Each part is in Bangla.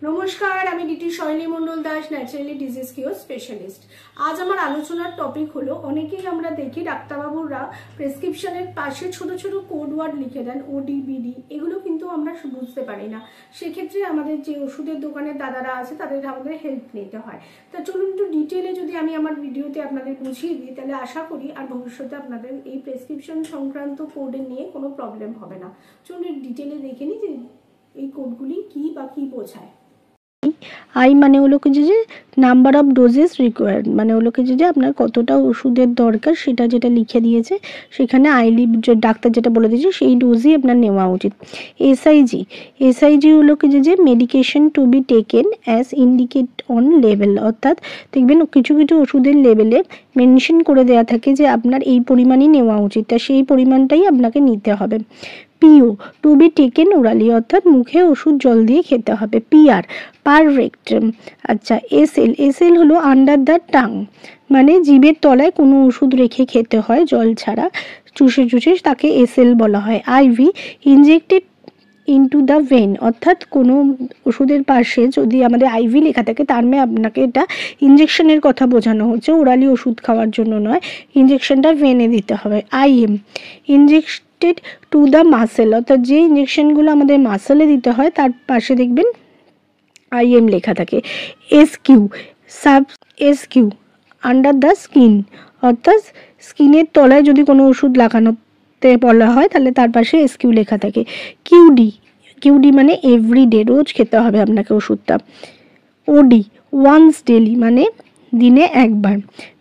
নমস্কার, আমি DT Shaily Mondal Das, naturally disease cure specialist. আজ আমার আলোচনার টপিক হলো, অনেকেই আমরা দেখি ডাক্তারবাবুরা প্রেসক্রিপশনের পাশে ছোট ছোট কোড ওয়ার্ড লিখে দেন, ওডি বিডি, এগুলো কিন্তু আমরা বুঝতে পারি না। সেক্ষেত্রে আমাদের যে ওষুধের দোকানের দাদারা আছে তাদের আমাদের হেল্প নিতে হয়। তা চলুন একটু ডিটেলে যদি আমি আমার ভিডিওতে আপনাদের বুঝিয়ে দিই, তাহলে আশা করি আর ভবিষ্যতে আপনাদের এই প্রেসক্রিপশন সংক্রান্ত কোডের নিয়ে কোনো প্রবলেম হবে না। চলুন ডিটেলে দেখে নিই যে এই কোডগুলি কি বা কি বোঝায়। আই মানে হলো কি যে নাম্বার অফ ডোজেস রিকোয়ার্ড, মানে হলো কি যে আপনার কতটা ওষুধের দরকার সেটা যেটা লিখে দিয়েছে সেখানে ডাক্তার যেটা বলে দিয়েছে সেই ডোজই আপনার নেওয়া উচিত। এসআইজি হলো কি যে medication to be taken as indicate on level, অর্থাৎ দেখবেন কিছু কিছু ওষুধের লেভেলে মেনশন করে দেওয়া থাকে যে আপনার এই পরিমাণই নেওয়া উচিত, তা সেই পরিমাণটাই আপনাকে নিতে হবে। পিও টু বি টেকেন ওরালি, অর্থাৎ মুখে ওষুধ জল দিয়ে খেতে হবে। পিআর পার রেক্টাম। আচ্ছা, এসএল হলো আন্ডার দ্য টাং, মানে জিভের তলায় কোনো ওষুধ রেখে খেতে হয় জল ছাড়া, চুষে তাকে এসএল বলা হয়। IV injected into the vein, অর্থাৎ কোনো ওষুধের পাশে যদি আমাদের আইভি লেখা থাকে তার মানে আপনাকে এটা ইনজেকশনের কথা বোঝানো হচ্ছে, ওরালি ওষুধ খাওয়ার জন্য নয়, ইনজেকশনটা ভেনে দিতে হবে। IM injected to the muscle, অর্থাৎ যে ইনজেকশনগুলো আমাদের মাসেলে দিতে হয় তার পাশে দেখবেন আইএম লেখা থাকে। এসকিউ আন্ডার দ্য স্কিন, অর্থাৎ স্কিনের তলায় যদি কোনো ওষুধ লাগানোতে বলা হয় তাহলে তার পাশে এসকিউ লেখা থাকে। কিউডি মানে এভরিডে, রোজ খেতে হবে আপনাকে ওষুধটা। ওডি ওয়ান্স ডেলি, মানে দিনে একবার।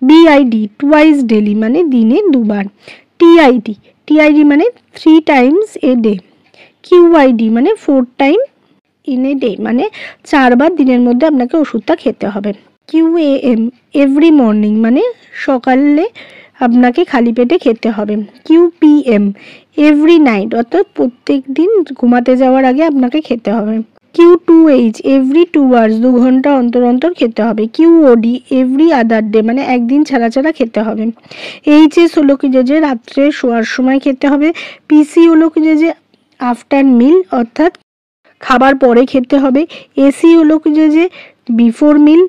বিআইডি টুয়াইস ডেলি, মানে দিনে দুবার। টিআইডি মানে 3 times এ ডে। কিউআইডি মানে 4 times ইন এ ডে, মানে 4 বার দিনের মধ্যে আপনাকে ওষুধটা খেতে হবে। কিউএএম এভরি মর্নিং, মানে সকালে আপনাকে খালি পেটে খেতে হবে। কিউপিএম এভরি নাইট, অর্থাৎ প্রত্যেক দিন ঘুমাতে যাওয়ার আগে আপনাকে খেতে হবে। কিউ2এইচ এভরি 2 hours, 2 ঘন্টা অন্তর অন্তর খেতে হবে। কিউওডি এভরি আদার ডে, মানে একদিন ছাড়া ছাড়া খেতে হবে। এইচএস হলো কি যে রাত্রে শোয়ার সময় খেতে হবে। পিসি হলো কি যে আফটার মিল, অর্থাৎ খাবার পরে খেতে হবে। এসি হলো কি যে বিফোর মিল,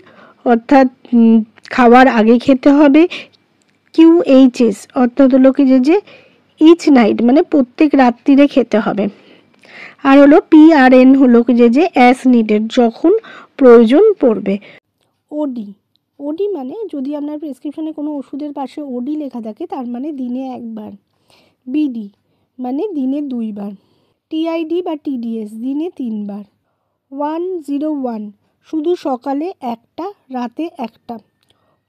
অর্থাৎ খাওয়ার আগে খেতে হবে। কিউএইচএস অর্থাৎ হলো কি যে ইচ নাইট, মানে প্রত্যেক রাত্রিরে খেতে হবে। আর হলো পিআরএন হলো কি যে অ্যাজ নিডেড, যখন প্রয়োজন পড়বে। ওডি মানে যদি আপনার প্রেসক্রিপশনে কোনো ওষুধের পাশে ওডি লেখা থাকে তার মানে দিনে একবার। বিডি মানে দিনে 2 বার। টিআইডি বা টিডিএস দিনে 3 বার। 101 শুধু সকালে একটা, রাতে একটা।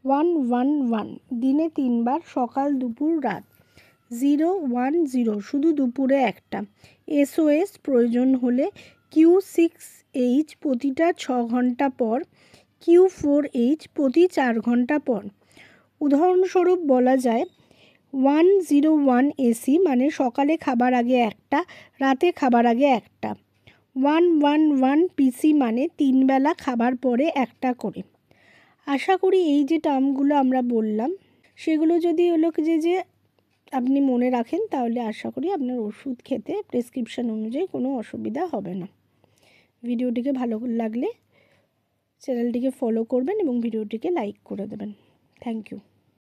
111 দিনে 3 বার, সকাল দুপুর রাত। 010 শুধু দুপুরে একটা। এসওএস প্রয়োজন হলে। কিউ6এইচ প্রতিটা 6 ঘন্টা পর। কিউ4এইচ প্রতি 4 ঘন্টা পর। উদাহরণস্বরূপ বলা যায় 101 এসি মানে সকালে খাবার আগে একটা, রাতে খাবার আগে একটা। 111 পিসি মানে 3 বেলা খাবার পরে একটা করে। আশা করি এই যে টার্মগুলো আমরা বললাম সেগুলো যদি হলো যে আপনি মনে রাখেন তাহলে আশা করি আপনার ওষুধ খেতে প্রেসক্রিপশন অনুযায়ী কোনো অসুবিধা হবে না। ভিডিওটিকে ভালো লাগলে চ্যানেলটিকে ফলো করবেন এবং ভিডিওটিকে লাইক করে দেবেন। Thank you.